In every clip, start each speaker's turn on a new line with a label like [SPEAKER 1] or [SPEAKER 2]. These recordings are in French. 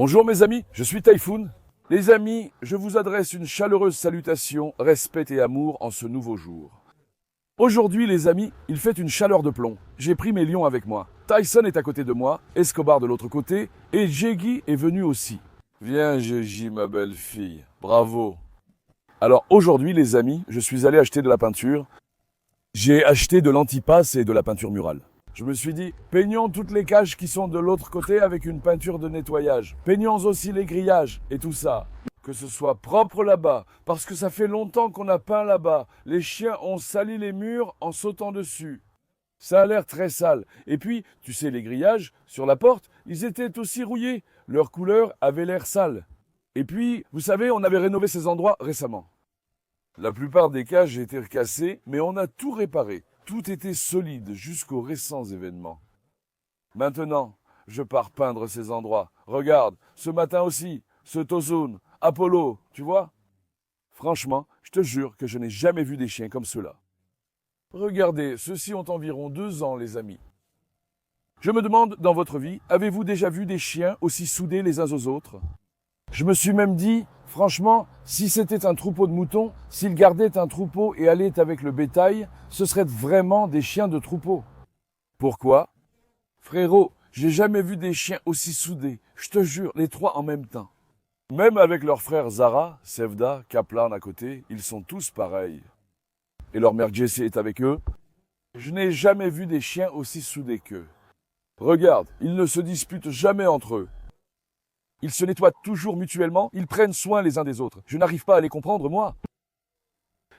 [SPEAKER 1] Bonjour mes amis, je suis Typhoon. Les amis, je vous adresse une chaleureuse salutation, respect et amour en ce nouveau jour. Aujourd'hui les amis, il fait une chaleur de plomb. J'ai pris mes lions avec moi. Tyson est à côté de moi, Escobar de l'autre côté, et Jeggy est venu aussi. Viens Jeggy ma belle fille, bravo. Alors aujourd'hui les amis, je suis allé acheter de la peinture. J'ai acheté de l'antipasse et de la peinture murale. Je me suis dit, peignons toutes les cages qui sont de l'autre côté avec une peinture de nettoyage. Peignons aussi les grillages et tout ça. Que ce soit propre là-bas, parce que ça fait longtemps qu'on a peint là-bas. Les chiens ont sali les murs en sautant dessus. Ça a l'air très sale. Et puis, tu sais, les grillages, sur la porte, ils étaient aussi rouillés. Leur couleur avait l'air sale. Et puis, vous savez, on avait rénové ces endroits récemment. La plupart des cages étaient cassées, mais on a tout réparé. Tout était solide jusqu'aux récents événements. Maintenant, je pars peindre ces endroits. Regarde, ce matin aussi, ce Tosun, Apollo, tu vois? Franchement, je te jure que je n'ai jamais vu des chiens comme ceux-là. Regardez, ceux-ci ont environ 2 ans, les amis. Je me demande, dans votre vie, avez-vous déjà vu des chiens aussi soudés les uns aux autres? Je me suis même dit, franchement, si c'était un troupeau de moutons, s'ils gardaient un troupeau et allaient avec le bétail, ce seraient vraiment des chiens de troupeau. Pourquoi? Frérot, j'ai jamais vu des chiens aussi soudés, je te jure, les 3 en même temps. Même avec leurs frères Zara, Sevda, Kaplan à côté, ils sont tous pareils. Et leur mère Jessie est avec eux. Je n'ai jamais vu des chiens aussi soudés qu'eux. Regarde, ils ne se disputent jamais entre eux. Ils se nettoient toujours mutuellement, ils prennent soin les uns des autres. Je n'arrive pas à les comprendre, moi.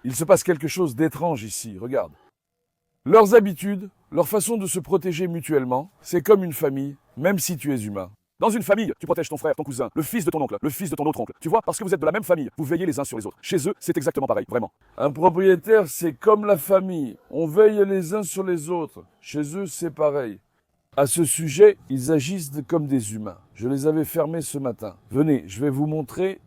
[SPEAKER 1] Il se passe quelque chose d'étrange ici, regarde. Leurs habitudes, leur façon de se protéger mutuellement, c'est comme une famille, même si tu es humain. Dans une famille, tu protèges ton frère, ton cousin, le fils de ton oncle, le fils de ton autre oncle. Tu vois, parce que vous êtes de la même famille, vous veillez les uns sur les autres. Chez eux, c'est exactement pareil, vraiment. Un propriétaire, c'est comme la famille. On veille les uns sur les autres. Chez eux, c'est pareil. À ce sujet, ils agissent comme des humains. Je les avais fermés ce matin. Venez, je vais vous montrer.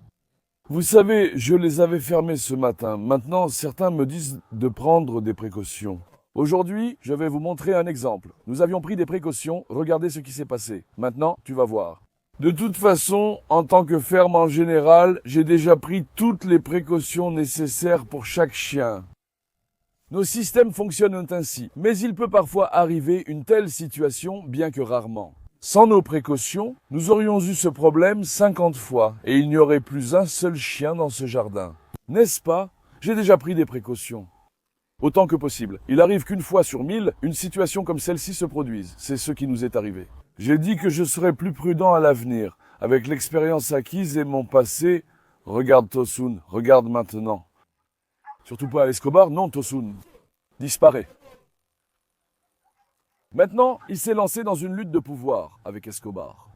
[SPEAKER 1] Vous savez, je les avais fermés ce matin. Maintenant, certains me disent de prendre des précautions. Aujourd'hui, je vais vous montrer un exemple. Nous avions pris des précautions, regardez ce qui s'est passé. Maintenant, tu vas voir. De toute façon, en tant que ferme en général, j'ai déjà pris toutes les précautions nécessaires pour chaque chien. Nos systèmes fonctionnent ainsi, mais il peut parfois arriver une telle situation, bien que rarement. Sans nos précautions, nous aurions eu ce problème 50 fois, et il n'y aurait plus un seul chien dans ce jardin. N'est-ce pas? J'ai déjà pris des précautions. Autant que possible. Il arrive qu'une fois sur 1000, une situation comme celle-ci se produise. C'est ce qui nous est arrivé. J'ai dit que je serais plus prudent à l'avenir. Avec l'expérience acquise et mon passé, regarde Tosun, regarde maintenant. Surtout pas à Escobar, non Tosun. Disparaît. Maintenant, il s'est lancé dans une lutte de pouvoir avec Escobar.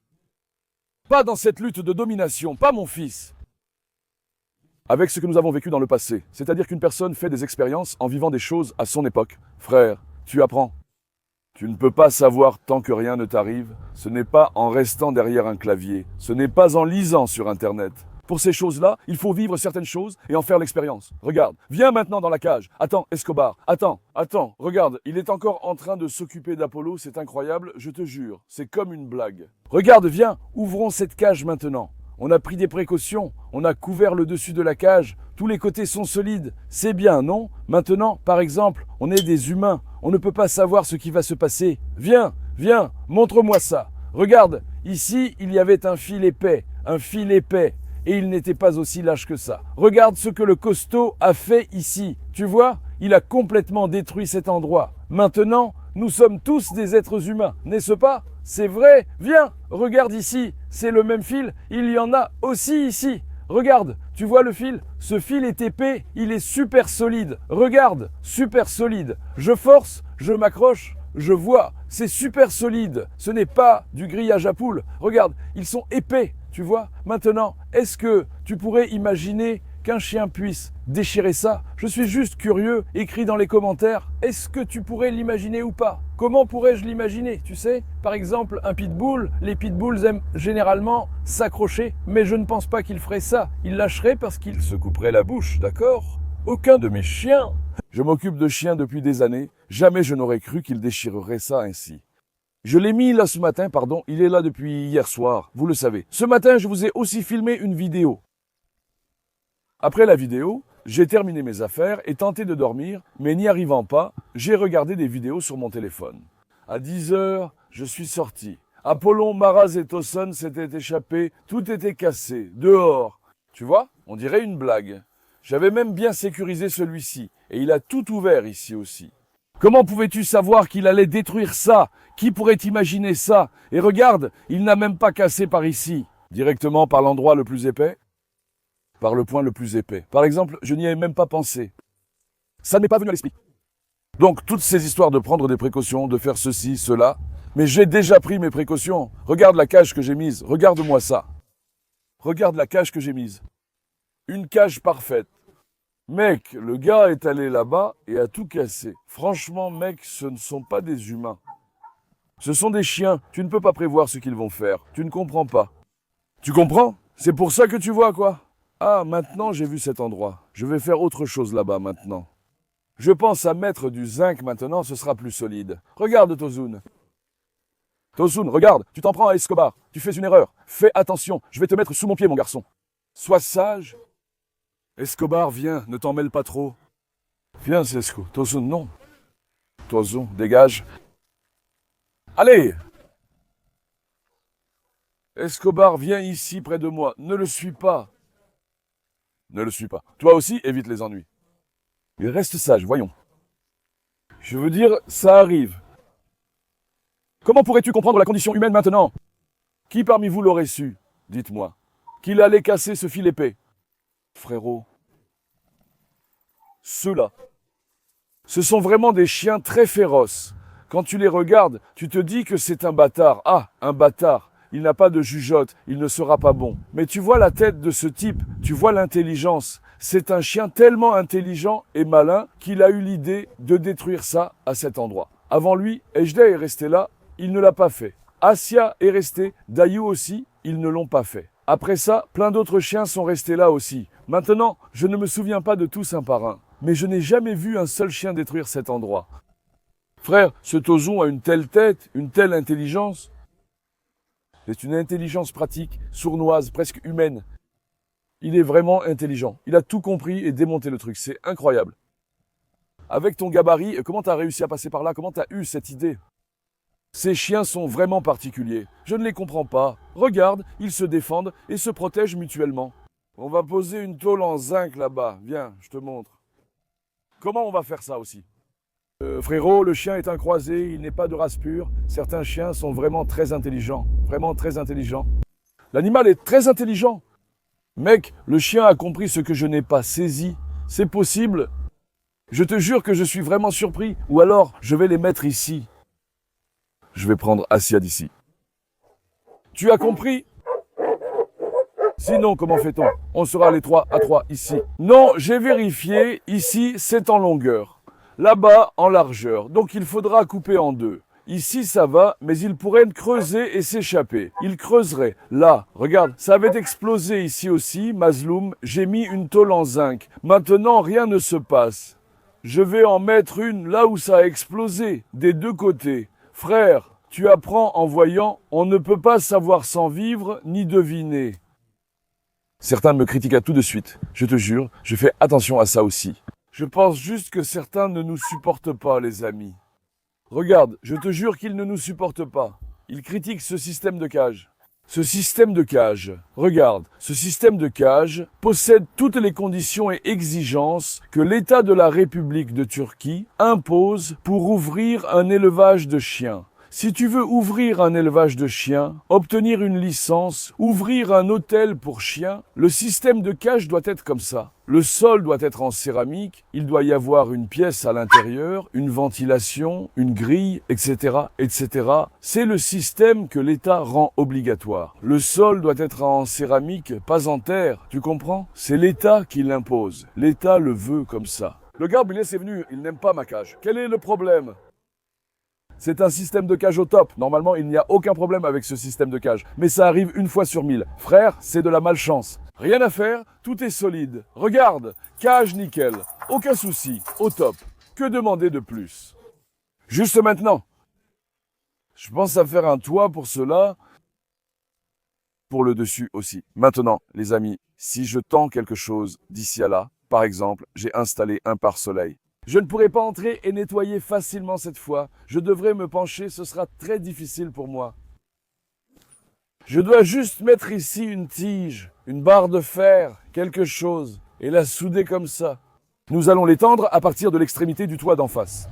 [SPEAKER 1] Pas dans cette lutte de domination, pas mon fils. Avec ce que nous avons vécu dans le passé, c'est-à-dire qu'une personne fait des expériences en vivant des choses à son époque. Frère, tu apprends. Tu ne peux pas savoir tant que rien ne t'arrive. Ce n'est pas en restant derrière un clavier. Ce n'est pas en lisant sur Internet. Pour ces choses-là, il faut vivre certaines choses et en faire l'expérience. Regarde, viens maintenant dans la cage. Attends, Escobar, attends, regarde, il est encore en train de s'occuper d'Apollo, c'est incroyable, je te jure, c'est comme une blague. Regarde, viens, ouvrons cette cage maintenant. On a pris des précautions, on a couvert le dessus de la cage, tous les côtés sont solides, c'est bien, non? Maintenant, par exemple, on est des humains, on ne peut pas savoir ce qui va se passer. Viens, montre-moi ça. Regarde, ici, il y avait un fil épais, et il n'était pas aussi lâche que ça. Regarde ce que le costaud a fait ici. Tu vois, il a complètement détruit cet endroit. Maintenant, nous sommes tous des êtres humains, n'est-ce pas? C'est vrai, viens, regarde ici, c'est le même fil, il y en a aussi ici. Regarde, tu vois le fil? Ce fil est épais, il est super solide. Regarde, super solide. Je force, je m'accroche, je vois, c'est super solide. Ce n'est pas du grillage à poules. Regarde, ils sont épais, tu vois? Maintenant, est-ce que tu pourrais imaginer qu'un chien puisse déchirer ça? Je suis juste curieux, écris dans les commentaires, est-ce que tu pourrais l'imaginer ou pas? Comment pourrais-je l'imaginer, tu sais? Par exemple, un pitbull, les pitbulls aiment généralement s'accrocher, mais je ne pense pas qu'il ferait ça. Il lâcherait parce qu'il se couperait la bouche, d'accord? Aucun de mes chiens. Je m'occupe de chiens depuis des années, jamais je n'aurais cru qu'il déchirerait ça ainsi. Je l'ai mis là ce matin, pardon, il est là depuis hier soir, vous le savez. Ce matin, je vous ai aussi filmé une vidéo. Après la vidéo, j'ai terminé mes affaires et tenté de dormir, mais n'y arrivant pas, j'ai regardé des vidéos sur mon téléphone. À 10 heures, je suis sorti. Apollon, Maraz et Tosson s'étaient échappés, tout était cassé, dehors. Tu vois, on dirait une blague. J'avais même bien sécurisé celui-ci, et il a tout ouvert ici aussi. Comment pouvais-tu savoir qu'il allait détruire ça? Qui pourrait imaginer ça? Et regarde, il n'a même pas cassé par ici. Directement par l'endroit le plus épais? Par le point le plus épais. Par exemple, je n'y ai même pas pensé. Ça ne m'est pas venu à l'esprit. Donc, toutes ces histoires de prendre des précautions, de faire ceci, cela, mais j'ai déjà pris mes précautions. Regarde la cage que j'ai mise. Regarde-moi ça. Regarde la cage que j'ai mise. Une cage parfaite. Mec, le gars est allé là-bas et a tout cassé. Franchement, mec, ce ne sont pas des humains. Ce sont des chiens. Tu ne peux pas prévoir ce qu'ils vont faire. Tu ne comprends pas. Tu comprends? C'est pour ça que tu vois, quoi? Ah, maintenant j'ai vu cet endroit. Je vais faire autre chose là-bas maintenant. Je pense à mettre du zinc maintenant, ce sera plus solide. Regarde, Tozun. Tozun, regarde, tu t'en prends à Escobar. Tu fais une erreur. Fais attention, je vais te mettre sous mon pied, mon garçon. Sois sage. Escobar, viens, ne t'en mêle pas trop. Viens, Cesco. Tozun, non. Tozun, dégage. Allez! Escobar, viens ici près de moi. Ne le suis pas. Ne le suis pas. Toi aussi, évite les ennuis. Il reste sage, voyons. Je veux dire, ça arrive. Comment pourrais-tu comprendre la condition humaine maintenant? Qui parmi vous l'aurait su? Dites-moi. Qu'il allait casser ce fil épais? Frérot. Ceux-là. Ce sont vraiment des chiens très féroces. Quand tu les regardes, tu te dis que c'est un bâtard. Ah, un bâtard. Il n'a pas de jugeote, il ne sera pas bon. Mais tu vois la tête de ce type, tu vois l'intelligence. C'est un chien tellement intelligent et malin qu'il a eu l'idée de détruire ça à cet endroit. Avant lui, Ejder est resté là, il ne l'a pas fait. Asia est resté, Dayu aussi, ils ne l'ont pas fait. Après ça, plein d'autres chiens sont restés là aussi. Maintenant, je ne me souviens pas de tous un par un. Mais je n'ai jamais vu un seul chien détruire cet endroit. Frère, ce Tozon a une telle tête, une telle intelligence. C'est une intelligence pratique, sournoise, presque humaine. Il est vraiment intelligent. Il a tout compris et démonté le truc. C'est incroyable. Avec ton gabarit, comment t'as réussi à passer par là? Comment t'as eu cette idée? Ces chiens sont vraiment particuliers. Je ne les comprends pas. Regarde, ils se défendent et se protègent mutuellement. On va poser une tôle en zinc là-bas. Viens, je te montre. Comment on va faire ça aussi? Frérot, le chien est un croisé, il n'est pas de race pure. Certains chiens sont vraiment très intelligents. Vraiment très intelligents. L'animal est très intelligent. Mec, le chien a compris ce que je n'ai pas saisi. C'est possible. Je te jure que je suis vraiment surpris. Ou alors, je vais les mettre ici. Je vais prendre Asia d'ici. Tu as compris? Sinon, comment fait-on? On sera les 3 à 3 ici. Non, j'ai vérifié. Ici, c'est en longueur. Là-bas, en largeur. Donc, il faudra couper en deux. Ici, ça va, mais il pourrait creuser et s'échapper. Il creuserait. Là, regarde, ça avait explosé ici aussi, Mazloum. J'ai mis une tôle en zinc. Maintenant, rien ne se passe. Je vais en mettre une là où ça a explosé, des deux côtés. Frère, tu apprends en voyant, on ne peut pas savoir sans vivre ni deviner. Certains me critiquent tout de suite. Je te jure, je fais attention à ça aussi. Je pense juste que certains ne nous supportent pas, les amis. Regarde, je te jure qu'ils ne nous supportent pas. Ils critiquent ce système de cage. Ce système de cage, regarde, ce système de cage possède toutes les conditions et exigences que l'État de la République de Turquie impose pour ouvrir un élevage de chiens. Si tu veux ouvrir un élevage de chiens, obtenir une licence, ouvrir un hôtel pour chiens, le système de cage doit être comme ça. Le sol doit être en céramique, il doit y avoir une pièce à l'intérieur, une ventilation, une grille, etc., etc. C'est le système que l'État rend obligatoire. Le sol doit être en céramique, pas en terre, tu comprends? C'est l'État qui l'impose. L'État le veut comme ça. Le gars, il est venu, il n'aime pas ma cage. Quel est le problème? C'est un système de cage au top. Normalement, il n'y a aucun problème avec ce système de cage. Mais ça arrive une fois sur 1000. Frère, c'est de la malchance. Rien à faire, tout est solide. Regarde, cage nickel. Aucun souci, au top. Que demander de plus? Juste maintenant. Je pense à faire un toit pour cela, pour le dessus aussi. Maintenant, les amis, si je tends quelque chose d'ici à là, par exemple, j'ai installé un pare-soleil. Je ne pourrai pas entrer et nettoyer facilement cette fois. Je devrais me pencher, ce sera très difficile pour moi. Je dois juste mettre ici une tige, une barre de fer, quelque chose, et la souder comme ça. Nous allons l'étendre à partir de l'extrémité du toit d'en face.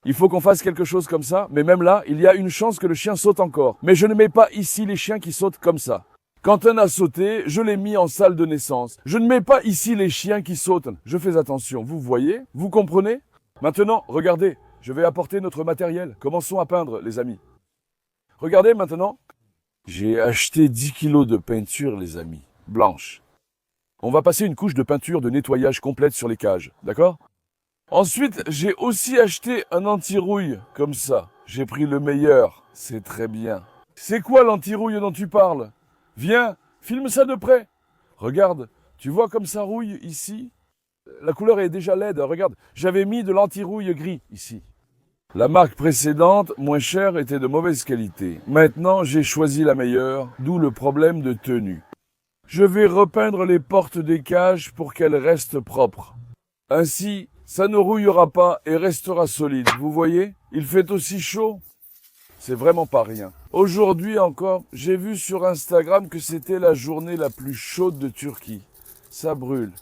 [SPEAKER 1] Il faut qu'on fasse quelque chose comme ça, mais même là, il y a une chance que le chien saute encore. Mais je ne mets pas ici les chiens qui sautent comme ça. Quand un a sauté, je l'ai mis en salle de naissance. Je ne mets pas ici les chiens qui sautent. Je fais attention, vous voyez? Vous comprenez? Maintenant, regardez, je vais apporter notre matériel. Commençons à peindre, les amis. Regardez maintenant. J'ai acheté 10 kilos de peinture, les amis, blanche. On va passer une couche de peinture de nettoyage complète sur les cages, d'accord? Ensuite, j'ai aussi acheté un anti-rouille, comme ça. J'ai pris le meilleur, c'est très bien. C'est quoi l'anti-rouille dont tu parles? Viens, filme ça de près. Regarde, tu vois comme ça rouille ici? La couleur est déjà laide, regarde. J'avais mis de l'anti-rouille gris ici. La marque précédente, moins chère, était de mauvaise qualité. Maintenant, j'ai choisi la meilleure, d'où le problème de tenue. Je vais repeindre les portes des cages pour qu'elles restent propres. Ainsi, ça ne rouillera pas et restera solide. Vous voyez? Il fait aussi chaud. C'est vraiment pas rien. Aujourd'hui encore, j'ai vu sur Instagram que c'était la journée la plus chaude de Turquie. Ça brûle.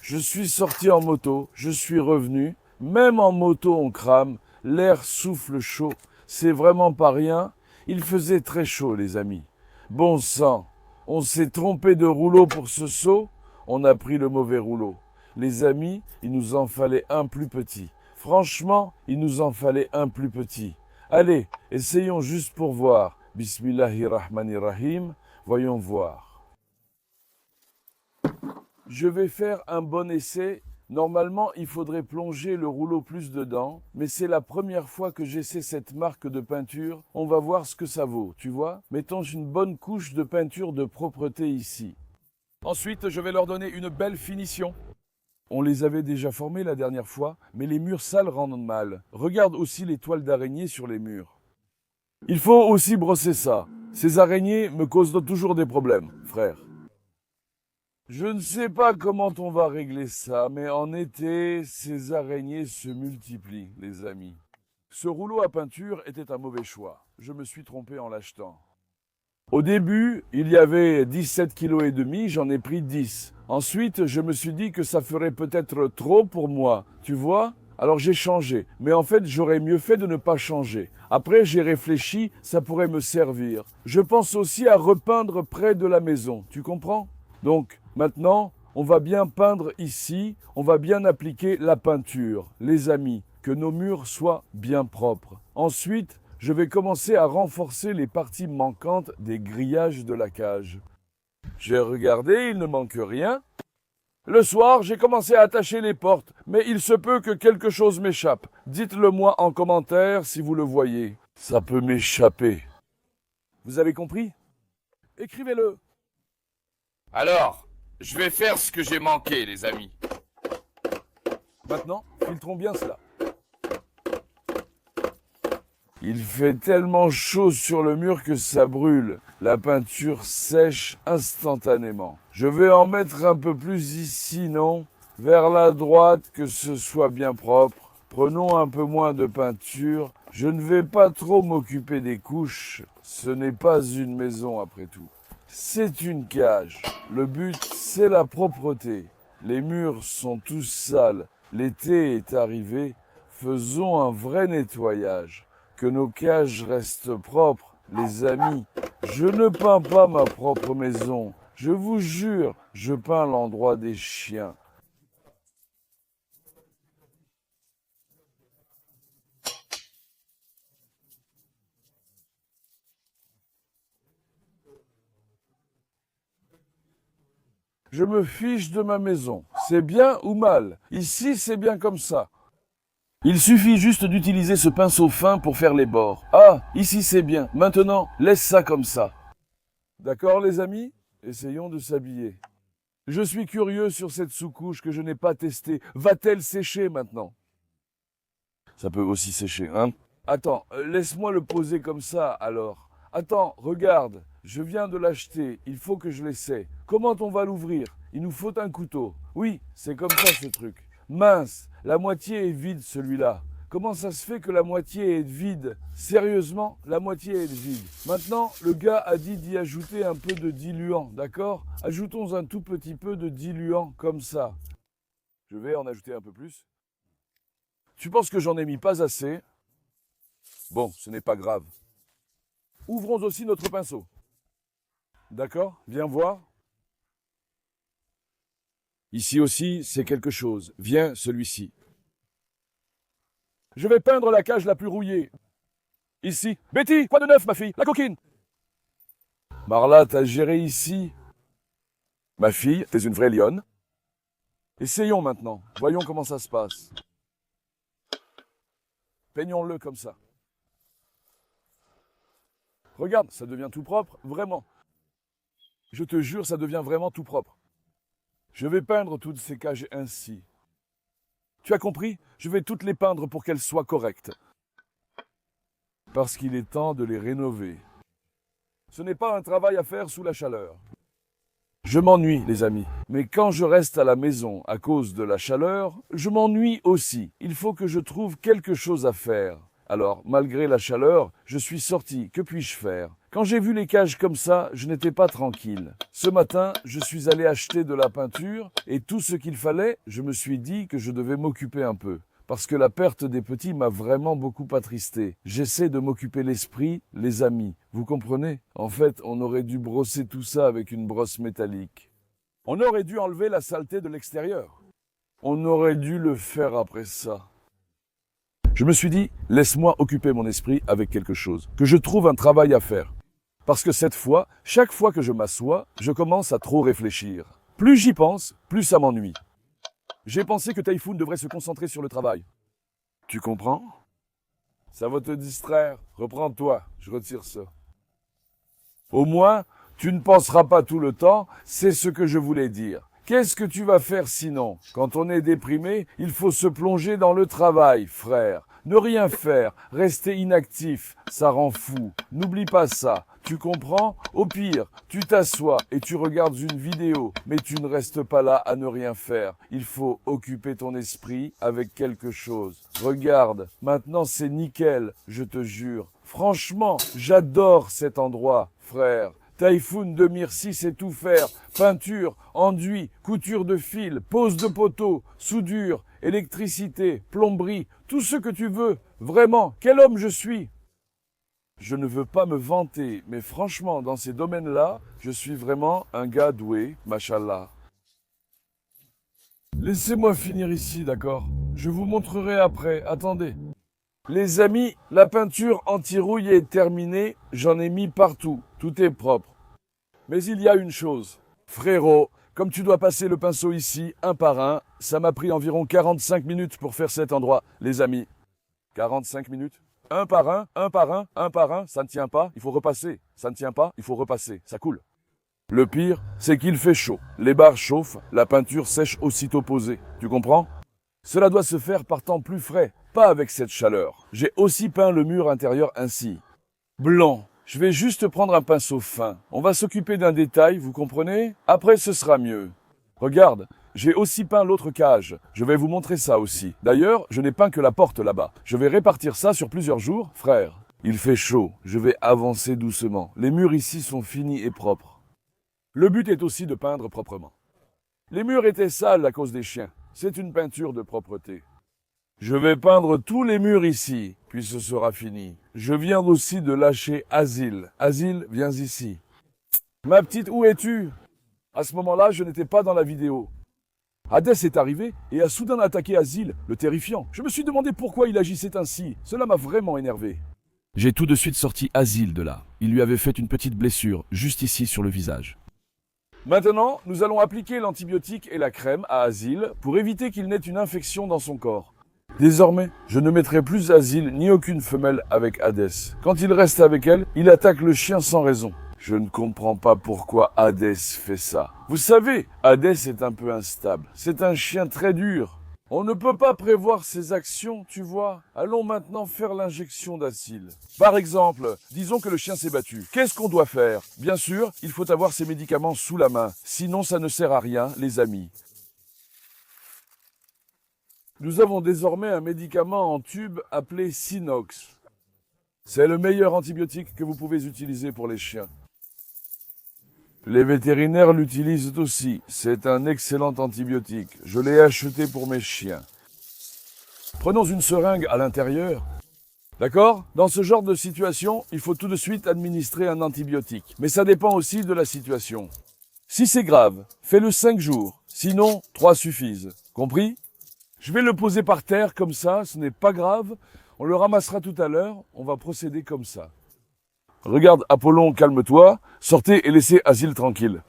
[SPEAKER 1] Je suis sorti en moto, je suis revenu. Même en moto, on crame. L'air souffle chaud. C'est vraiment pas rien. Il faisait très chaud, les amis. Bon sang. On s'est trompé de rouleau pour ce saut. On a pris le mauvais rouleau. Les amis, il nous en fallait un plus petit. Franchement, il nous en fallait un plus petit. Allez, essayons juste pour voir. Bismillahirrahmanirrahim. Voyons voir. Je vais faire un bon essai. Normalement, il faudrait plonger le rouleau plus dedans, mais c'est la première fois que j'essaie cette marque de peinture. On va voir ce que ça vaut, tu vois? Mettons une bonne couche de peinture de propreté ici. Ensuite, je vais leur donner une belle finition. On les avait déjà formés la dernière fois, mais les murs sales rendent mal. Regarde aussi les toiles d'araignée sur les murs. Il faut aussi brosser ça. Ces araignées me causent toujours des problèmes, frère. Je ne sais pas comment on va régler ça, mais en été, ces araignées se multiplient, les amis. Ce rouleau à peinture était un mauvais choix. Je me suis trompé en l'achetant. Au début, il y avait 17 kg et demi, j'en ai pris 10. Ensuite, je me suis dit que ça ferait peut-être trop pour moi, tu vois? Alors j'ai changé, mais en fait j'aurais mieux fait de ne pas changer. Après j'ai réfléchi, ça pourrait me servir. Je pense aussi à repeindre près de la maison, tu comprends? Donc maintenant, on va bien peindre ici, on va bien appliquer la peinture, les amis, que nos murs soient bien propres. Ensuite, je vais commencer à renforcer les parties manquantes des grillages de la cage. J'ai regardé, il ne manque rien. Le soir, j'ai commencé à attacher les portes, mais il se peut que quelque chose m'échappe. Dites-le moi en commentaire si vous le voyez. Ça peut m'échapper. Vous avez compris? Écrivez-le.
[SPEAKER 2] Alors, je vais faire ce que j'ai manqué, les amis.
[SPEAKER 1] Maintenant, filtrons bien cela. Il fait tellement chaud sur le mur que ça brûle. La peinture sèche instantanément. Je vais en mettre un peu plus ici, non? Vers la droite, que ce soit bien propre. Prenons un peu moins de peinture. Je ne vais pas trop m'occuper des couches. Ce n'est pas une maison après tout. C'est une cage. Le but, c'est la propreté. Les murs sont tous sales. L'été est arrivé. Faisons un vrai nettoyage. Que nos cages restent propres, les amis. Je ne peins pas ma propre maison. Je vous jure, je peins l'endroit des chiens. Je me fiche de ma maison. C'est bien ou mal? Ici, c'est bien comme ça. Il suffit juste d'utiliser ce pinceau fin pour faire les bords. Ah, ici c'est bien. Maintenant, laisse ça comme ça. D'accord les amis? Essayons de s'habiller. Je suis curieux sur cette sous-couche que je n'ai pas testée. Va-t-elle sécher maintenant? Ça peut aussi sécher, hein? Attends, laisse-moi le poser comme ça, alors. Attends, regarde, je viens de l'acheter, il faut que je l'essaie. Comment on va l'ouvrir? Il nous faut un couteau. Oui, c'est comme ça ce truc. Mince, la moitié est vide celui-là. Comment ça se fait que la moitié est vide? Sérieusement, la moitié est vide. Maintenant, le gars a dit d'y ajouter un peu de diluant, d'accord? Ajoutons un tout petit peu de diluant, comme ça. Je vais en ajouter un peu plus. Tu penses que j'en ai mis pas assez? Bon, ce n'est pas grave. Ouvrons aussi notre pinceau. D'accord? Viens voir. Ici aussi, c'est quelque chose. Viens, celui-ci. Je vais peindre la cage la plus rouillée. Ici. Betty, quoi de neuf, ma fille? La coquine. Marla, t'as géré ici. Ma fille, t'es une vraie lionne. Essayons maintenant. Voyons comment ça se passe. Peignons-le comme ça. Regarde, ça devient tout propre, vraiment. Je te jure, ça devient vraiment tout propre. Je vais peindre toutes ces cages ainsi. Tu as compris? Je vais toutes les peindre pour qu'elles soient correctes. Parce qu'il est temps de les rénover. Ce n'est pas un travail à faire sous la chaleur. Je m'ennuie, les amis. Mais quand je reste à la maison à cause de la chaleur, je m'ennuie aussi. Il faut que je trouve quelque chose à faire. Alors, malgré la chaleur, je suis sorti. Que puis-je faire? Quand j'ai vu les cages comme ça, je n'étais pas tranquille. Ce matin, je suis allé acheter de la peinture et tout ce qu'il fallait, je me suis dit que je devais m'occuper un peu. Parce que la perte des petits m'a vraiment beaucoup attristé. J'essaie de m'occuper l'esprit, les amis. Vous comprenez? En fait, on aurait dû brosser tout ça avec une brosse métallique. On aurait dû enlever la saleté de l'extérieur. On aurait dû le faire après ça. Je me suis dit, laisse-moi occuper mon esprit avec quelque chose, que je trouve un travail à faire. Parce que cette fois, chaque fois que je m'assois, je commence à trop réfléchir. Plus j'y pense, plus ça m'ennuie. J'ai pensé que Typhoon devrait se concentrer sur le travail. Tu comprends? Ça va te distraire. Reprends-toi, je retire ça. Au moins, tu ne penseras pas tout le temps, c'est ce que je voulais dire. Qu'est-ce que tu vas faire sinon? Quand on est déprimé, il faut se plonger dans le travail, frère. Ne rien faire, rester inactif, ça rend fou. N'oublie pas ça. Tu comprends? Au pire, tu t'assois et tu regardes une vidéo, mais tu ne restes pas là à ne rien faire. Il faut occuper ton esprit avec quelque chose. Regarde, maintenant c'est nickel, je te jure. Franchement, j'adore cet endroit, frère. Typhoon de Myrcie sait tout faire. Peinture, enduit, couture de fil, pose de poteaux, soudure, électricité, plomberie, tout ce que tu veux. Vraiment, quel homme je suis! Je ne veux pas me vanter, mais franchement, dans ces domaines-là, je suis vraiment un gars doué, machallah. Laissez-moi finir ici, d'accord? Je vous montrerai après. Attendez. Les amis, la peinture anti-rouille est terminée, j'en ai mis partout, tout est propre. Mais il y a une chose, frérot, comme tu dois passer le pinceau ici, un par un, ça m'a pris environ 45 minutes pour faire cet endroit, les amis. 45 minutes? Un par un, un par un, un par un, ça ne tient pas, il faut repasser. Ça ne tient pas, il faut repasser, ça coule. Le pire, c'est qu'il fait chaud. Les barres chauffent, la peinture sèche aussitôt posée. Tu comprends? Cela doit se faire par temps plus frais, pas avec cette chaleur. J'ai aussi peint le mur intérieur ainsi. Blanc. Je vais juste prendre un pinceau fin. On va s'occuper d'un détail, vous comprenez? Après, ce sera mieux. Regarde, j'ai aussi peint l'autre cage. Je vais vous montrer ça aussi. D'ailleurs, je n'ai peint que la porte là-bas. Je vais répartir ça sur plusieurs jours, frère. Il fait chaud. Je vais avancer doucement. Les murs ici sont finis et propres. Le but est aussi de peindre proprement. Les murs étaient sales à cause des chiens. C'est une peinture de propreté. Je vais peindre tous les murs ici, puis ce sera fini. Je viens aussi de lâcher Asile. Asile, viens ici. Ma petite, où es-tu? À ce moment-là, je n'étais pas dans la vidéo. Hadès est arrivé et a soudain attaqué Asile, le terrifiant. Je me suis demandé pourquoi il agissait ainsi. Cela m'a vraiment énervé. J'ai tout de suite sorti Asile de là. Il lui avait fait une petite blessure, juste ici sur le visage. Maintenant, nous allons appliquer l'antibiotique et la crème à Asile pour éviter qu'il n'ait une infection dans son corps. Désormais, je ne mettrai plus Asile ni aucune femelle avec Hadès. Quand il reste avec elle, il attaque le chien sans raison. Je ne comprends pas pourquoi Hadès fait ça. Vous savez, Hadès est un peu instable. C'est un chien très dur. On ne peut pas prévoir ses actions, tu vois. Allons maintenant faire l'injection d'acide. Par exemple, disons que le chien s'est battu. Qu'est-ce qu'on doit faire? Bien sûr, il faut avoir ses médicaments sous la main. Sinon, ça ne sert à rien, les amis. Nous avons désormais un médicament en tube appelé Sinox. C'est le meilleur antibiotique que vous pouvez utiliser pour les chiens. Les vétérinaires l'utilisent aussi. C'est un excellent antibiotique. Je l'ai acheté pour mes chiens. Prenons une seringue à l'intérieur. D'accord? Dans ce genre de situation, il faut tout de suite administrer un antibiotique. Mais ça dépend aussi de la situation. Si c'est grave, fais-le 5 jours. Sinon, 3 suffisent. Compris? Je vais le poser par terre comme ça, ce n'est pas grave. On le ramassera tout à l'heure. On va procéder comme ça. Regarde, Apollon, calme-toi, sortez et laissez Asile tranquille.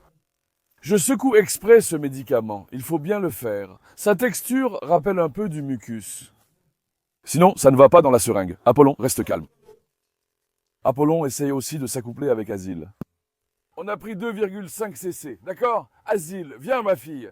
[SPEAKER 1] Je secoue exprès ce médicament, il faut bien le faire. Sa texture rappelle un peu du mucus. Sinon, ça ne va pas dans la seringue. Apollon, reste calme. Apollon essaye aussi de s'accoupler avec Asile. On a pris 2,5 cc, d'accord? Asile, viens ma fille.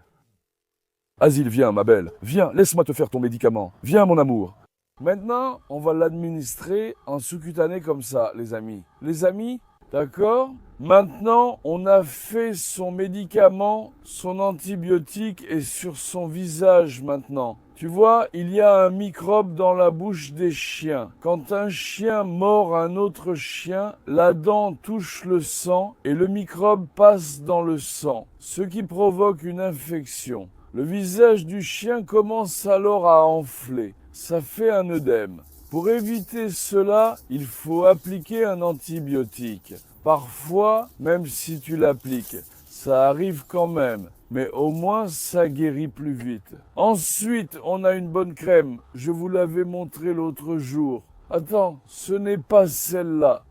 [SPEAKER 1] Asile, viens ma belle, viens, laisse-moi te faire ton médicament. Viens mon amour. Maintenant, on va l'administrer en sous-cutané comme ça, les amis. Les amis, d'accord? Maintenant, on a fait son médicament, son antibiotique est sur son visage maintenant. Tu vois, il y a un microbe dans la bouche des chiens. Quand un chien mord un autre chien, la dent touche le sang et le microbe passe dans le sang, ce qui provoque une infection. Le visage du chien commence alors à enfler. Ça fait un œdème. Pour éviter cela, il faut appliquer un antibiotique. Parfois, même si tu l'appliques, ça arrive quand même. Mais au moins, ça guérit plus vite. Ensuite, on a une bonne crème. Je vous l'avais montré l'autre jour. Attends, ce n'est pas celle-là.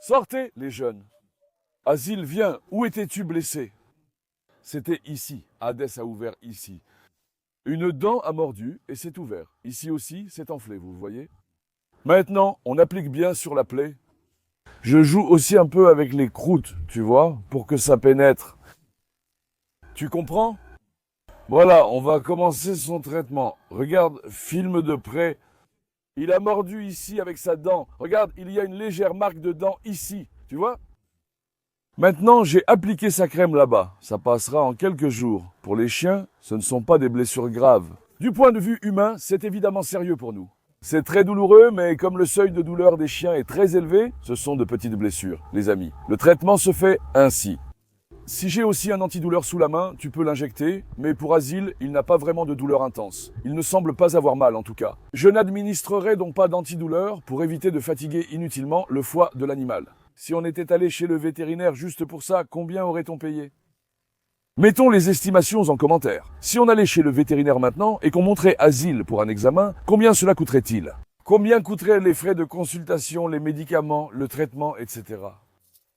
[SPEAKER 1] Sortez, les jeunes. Asile, viens. Où étais-tu blessé? C'était ici. Hadès a ouvert ici. Une dent a mordu et c'est ouvert. Ici aussi, c'est enflé, vous voyez? Maintenant, on applique bien sur la plaie. Je joue aussi un peu avec les croûtes, tu vois, pour que ça pénètre. Tu comprends? Voilà, on va commencer son traitement. Regarde, filme de près. Il a mordu ici avec sa dent. Regarde, il y a une légère marque de dent ici, tu vois? Maintenant, j'ai appliqué sa crème là-bas. Ça passera en quelques jours. Pour les chiens, ce ne sont pas des blessures graves. Du point de vue humain, c'est évidemment sérieux pour nous. C'est très douloureux, mais comme le seuil de douleur des chiens est très élevé, ce sont de petites blessures, les amis. Le traitement se fait ainsi. Si j'ai aussi un antidouleur sous la main, tu peux l'injecter, mais pour Asile, il n'a pas vraiment de douleur intense. Il ne semble pas avoir mal en tout cas. Je n'administrerai donc pas d'antidouleur pour éviter de fatiguer inutilement le foie de l'animal. Si on était allé chez le vétérinaire juste pour ça, combien aurait-on payé? Mettons les estimations en commentaire. Si on allait chez le vétérinaire maintenant et qu'on montrait Asile pour un examen, combien cela coûterait-il? Combien coûteraient les frais de consultation, les médicaments, le traitement, etc.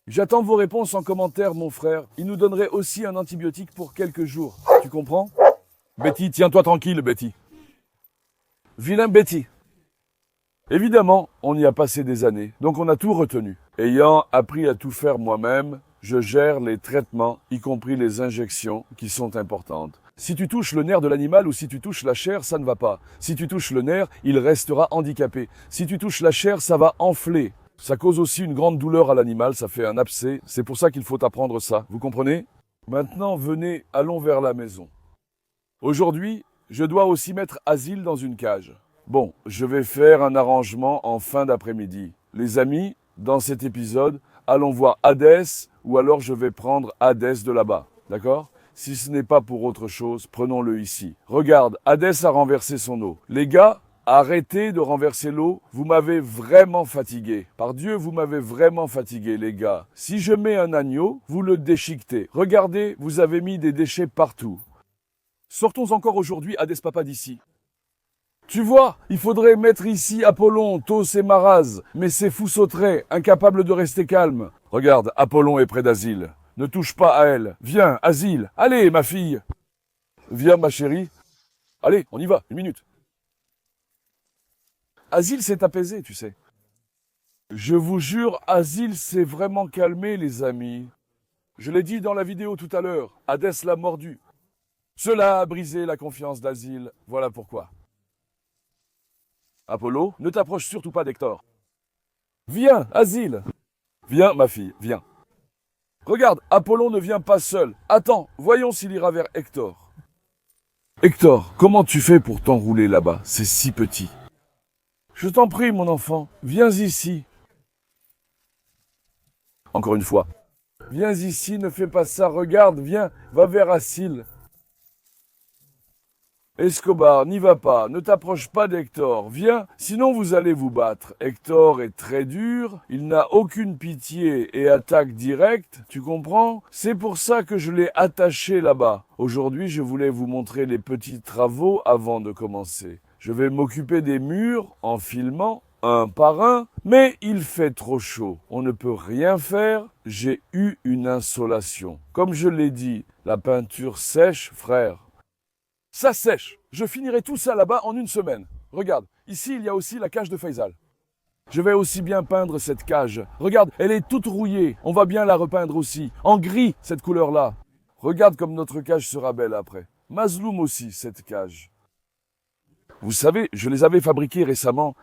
[SPEAKER 1] J'attends vos réponses en commentaire, mon frère. Il nous donnerait aussi un antibiotique pour quelques jours. Tu comprends? Betty, tiens-toi tranquille, Betty. Vilain Betty. Évidemment, on y a passé des années, donc on a tout retenu. Ayant appris à tout faire moi-même, je gère les traitements, y compris les injections, qui sont importantes. Si tu touches le nerf de l'animal ou si tu touches la chair, ça ne va pas. Si tu touches le nerf, il restera handicapé. Si tu touches la chair, ça va enfler. Ça cause aussi une grande douleur à l'animal, ça fait un abcès. C'est pour ça qu'il faut apprendre ça. Vous comprenez? Maintenant, venez, allons vers la maison. Aujourd'hui, je dois aussi mettre Asile dans une cage. Bon, je vais faire un arrangement en fin d'après-midi. Les amis, dans cet épisode, allons voir Hadès ou alors je vais prendre Hadès de là-bas. D'accord? Si ce n'est pas pour autre chose, prenons-le ici. Regarde, Hadès a renversé son eau. Les gars, arrêtez de renverser l'eau. Vous m'avez vraiment fatigué. Par Dieu, vous m'avez vraiment fatigué, les gars. Si je mets un agneau, vous le déchiquetez. Regardez, vous avez mis des déchets partout. Sortons encore aujourd'hui Hadès Papa d'ici. Tu vois, il faudrait mettre ici Apollon, Tos et Maraz, mais c'est fou sauterait, incapable de rester calme. Regarde, Apollon est près d'Asile. Ne touche pas à elle. Viens, Asile. Allez, ma fille. Viens, ma chérie. Allez, on y va, 1 minute. Asile s'est apaisé, tu sais. Je vous jure, Asile s'est vraiment calmé, les amis. Je l'ai dit dans la vidéo tout à l'heure, Hadès l'a mordu. Cela a brisé la confiance d'Asile, voilà pourquoi. Apollo, ne t'approche surtout pas d'Hector. Viens, Asile. Viens, ma fille, viens. Regarde, Apollon ne vient pas seul. Attends, voyons s'il ira vers Hector. Hector, comment tu fais pour t'enrouler là-bas? C'est si petit. Je t'en prie, mon enfant, viens ici. Encore une fois. Viens ici, ne fais pas ça, regarde, viens, va vers Asile. Escobar, n'y va pas, ne t'approche pas d'Hector, viens, sinon vous allez vous battre. Hector est très dur, il n'a aucune pitié et attaque direct, tu comprends? C'est pour ça que je l'ai attaché là-bas. Aujourd'hui, je voulais vous montrer les petits travaux avant de commencer. Je vais m'occuper des murs en filmant un par un, mais il fait trop chaud. On ne peut rien faire, j'ai eu une insolation. Comme je l'ai dit, la peinture sèche, frère. Ça sèche. Je finirai tout ça là-bas en une semaine. Regarde, ici il y a aussi la cage de Faisal. Je vais aussi bien peindre cette cage. Regarde, elle est toute rouillée. On va bien la repeindre aussi. En gris, cette couleur-là. Regarde comme notre cage sera belle après. Mazloum aussi, cette cage. Vous savez, je les avais fabriquées récemment.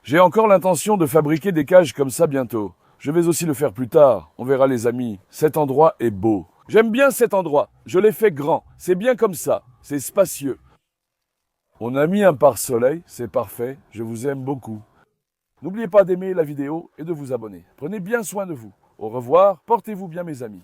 [SPEAKER 1] J'ai encore l'intention de fabriquer des cages comme ça bientôt. Je vais aussi le faire plus tard. On verra les amis. Cet endroit est beau. J'aime bien cet endroit. Je l'ai fait grand. C'est bien comme ça. C'est spacieux. On a mis un pare-soleil. C'est parfait. Je vous aime beaucoup. N'oubliez pas d'aimer la vidéo et de vous abonner. Prenez bien soin de vous. Au revoir. Portez-vous bien mes amis.